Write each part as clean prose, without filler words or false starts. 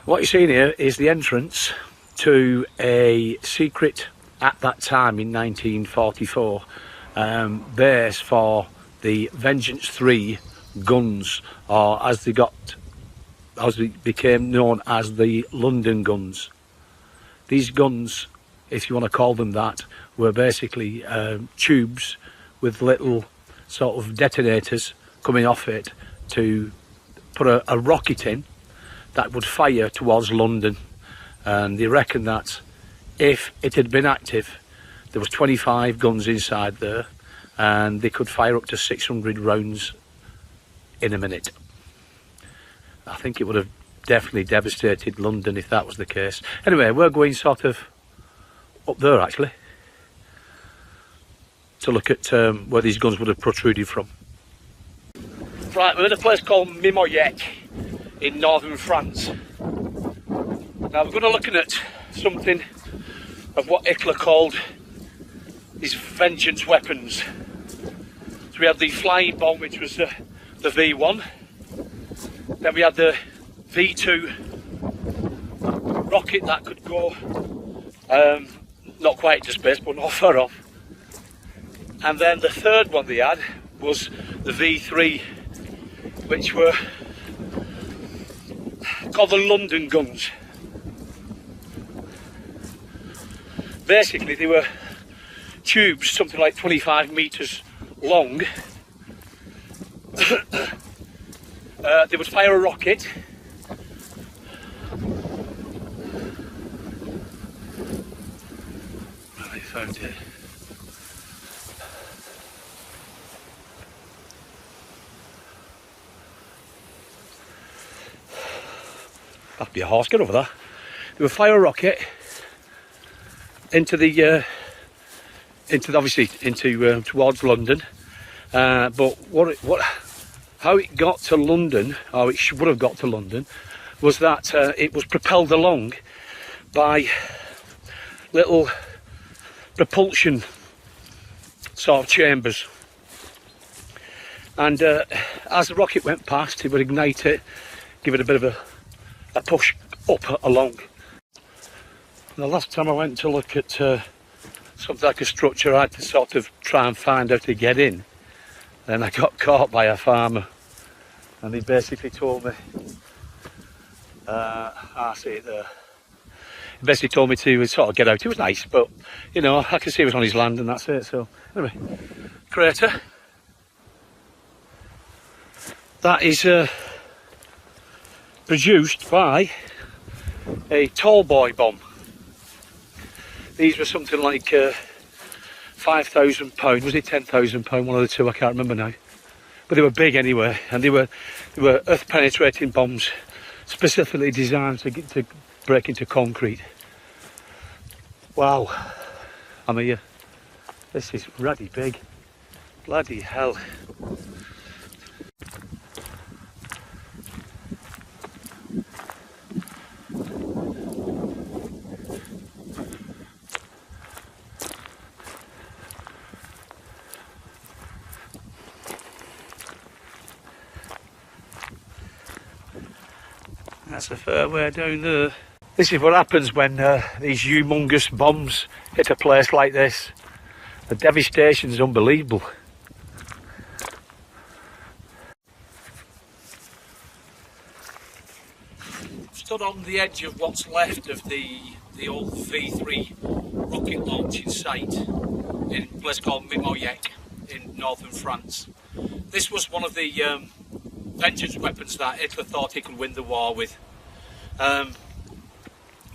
What you're seeing here is the entrance to a secret, at that time in 1944, base for the Vengeance 3 guns, or as they became known as the London guns. These guns, if you want to call them that, were basically tubes with little sort of detonators coming off it to put a rocket in that would fire towards London. And they reckon that if it had been active, there was 25 guns inside there, and they could fire up to 600 rounds in a minute. I think it would have definitely devastated London if that was the case. Anyway, we're going sort of up there actually to look at where these guns would have protruded from. Right, we're in a place called Mimoyecques in northern France. Now we're going to look at something of what Hitler called his vengeance weapons. So we had the flying bomb, which was the V1. Then we had the V2 rocket that could go not quite into space, but not far off. And then the third one they had was the V3, which were called the London guns. Basically, they were tubes something like 25 metres long. They would fire a rocket. Right, found it. That'd be a horse, get over there. They would fire a rocket into towards London, but how it got to London, or it would have got to London, was that it was propelled along by little propulsion sort of chambers, and as the rocket went past, it would ignite it, give it a bit of a push up along. The last time I went to look at something like a structure, I had to sort of try and find how to get in. Then I got caught by a farmer, and he basically told me, I see it there. He basically told me to sort of get out. It was nice, but you know, I could see it was on his land, and that's it. So anyway, crater. That is produced by a tall boy bomb. These were something like £5,000, was it £10,000? One of the two, I can't remember now. But they were big anyway, and they were earth penetrating bombs, specifically designed to break into concrete. Wow, I'm here. This is ruddy big. Bloody hell. That's a fair way down there. This is what happens when these humongous bombs hit a place like this. The devastation is unbelievable. Stood on the edge of what's left of the old V3 rocket launching site in a place called Mimoyecques in northern France. This was one of the vengeance weapons that Hitler thought he could win the war with.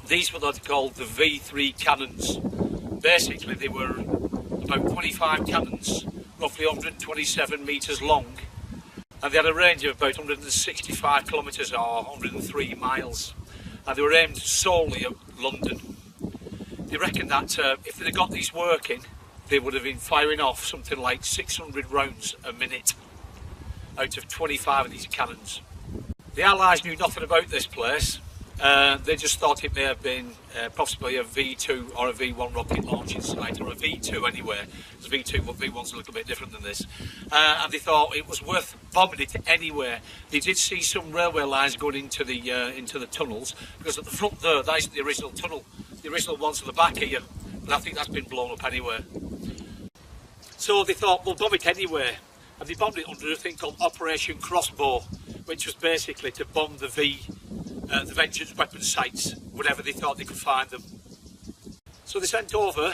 These were called the V3 cannons. Basically, they were about 25 cannons, roughly 127 metres long, and they had a range of about 165 kilometres or 103 miles, and they were aimed solely at London. They reckon that if they'd got these working, they would have been firing off something like 600 rounds a minute out of 25 of these cannons. The Allies knew nothing about this place, They just thought it may have been possibly a V2 or a V1 rocket launching site, or a V2 anyway, because V1's a little bit different than this. And they thought it was worth bombing it anyway. They did see some railway lines going into the tunnels, because at the front there, that isn't the original tunnel. The original one's at the back here, but I think that's been blown up anyway. So they thought, we'll bomb it anyway. And they bombed it under a thing called Operation Crossbow, which was basically to bomb the Vengeance weapon sites, whenever they thought they could find them. So they sent over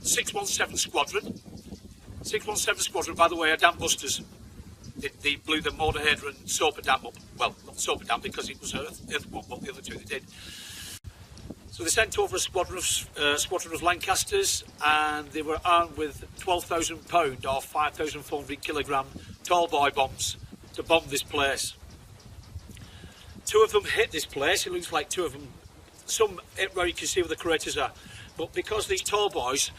617 Squadron. 617 Squadron, by the way, are dam busters. They blew the Motorhead and Soper Dam up. Well, not Soper Dam because it was earthquake, but the other two they did. So they sent over a squadron of Lancasters, and they were armed with £12,000 or 5,400 kilogram tall boy bombs to bomb this place. Two of them hit this place. It looks like two of them. Some hit where you can see where the craters are, but because these tall boys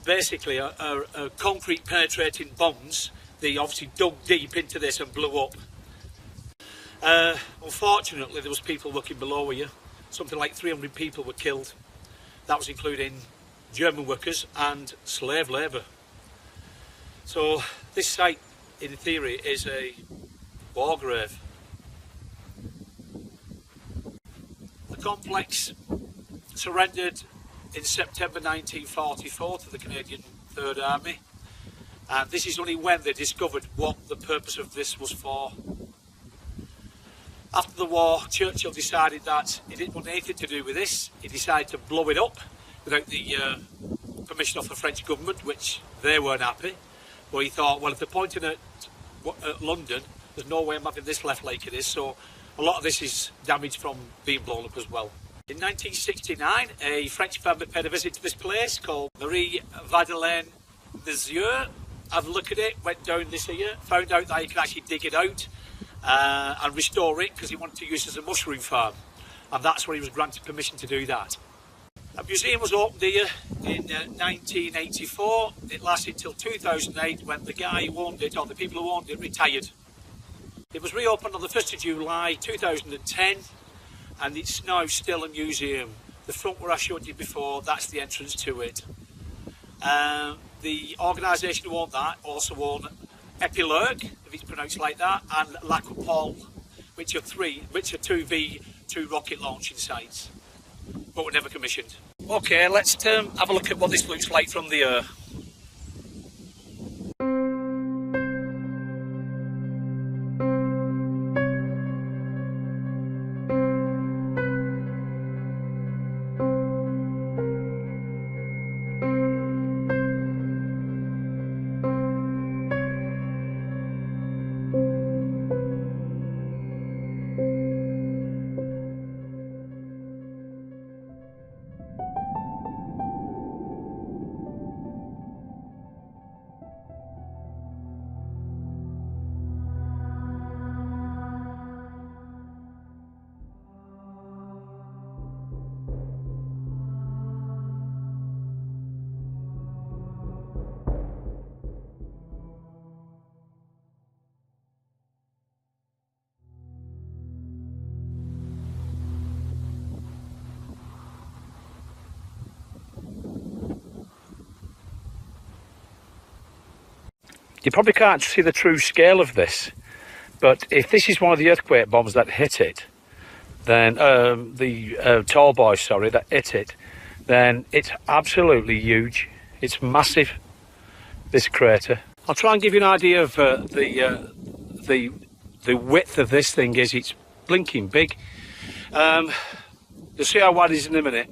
basically are concrete penetrating bombs, they obviously dug deep into this and blew up. Unfortunately, there was people working below here. Something like 300 people were killed. That was including German workers and slave labour. So this site, in theory, is a war grave. The complex surrendered in September 1944 to the Canadian Third Army, and this is only when they discovered what the purpose of this was for. After the war, Churchill decided that he didn't want anything to do with this. He decided to blow it up without the permission of the French government, which they weren't happy. But he thought, well, if they're pointing at London, there's no way I'm having this left like it is. So a lot of this is damage from being blown up as well. In 1969, a French family paid a visit to this place called Marie Madeleine Monsieur. Had a look at it, went down this here, found out that you could actually dig it out and restore it because he wanted to use it as a mushroom farm, and that's where he was granted permission to do that. A museum was opened here in 1984. It lasted till 2008 when the guy who owned it, or the people who owned it, retired. It was reopened on the 1st of July 2010, and it's now still a museum. The front where I showed you before, that's the entrance to it. The organisation who owned that also owned Epilogue, if it's pronounced like that, and La Coupole, which are two V2 rocket launching sites, but were never commissioned. Okay, let's have a look at what this looks like from the air. You probably can't see the true scale of this, but if this is one of the earthquake bombs that hit it, then the tall boy, sorry, that hit it, then it's absolutely huge. It's massive, this crater. I'll try and give you an idea of the width of this thing is. It's blinking big. You'll see how wide it is in a minute.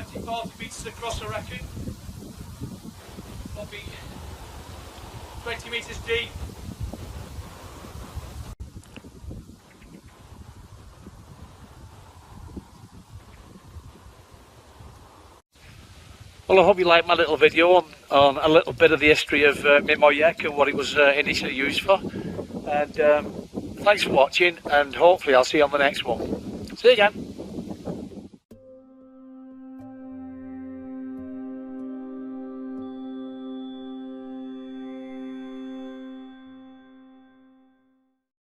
It's 40 metres across, I reckon. Probably 20 metres deep. Well, I hope you liked my little video on a little bit of the history of Mimoyecques and what it was initially used for. And thanks for watching, and hopefully I'll see you on the next one. See you again.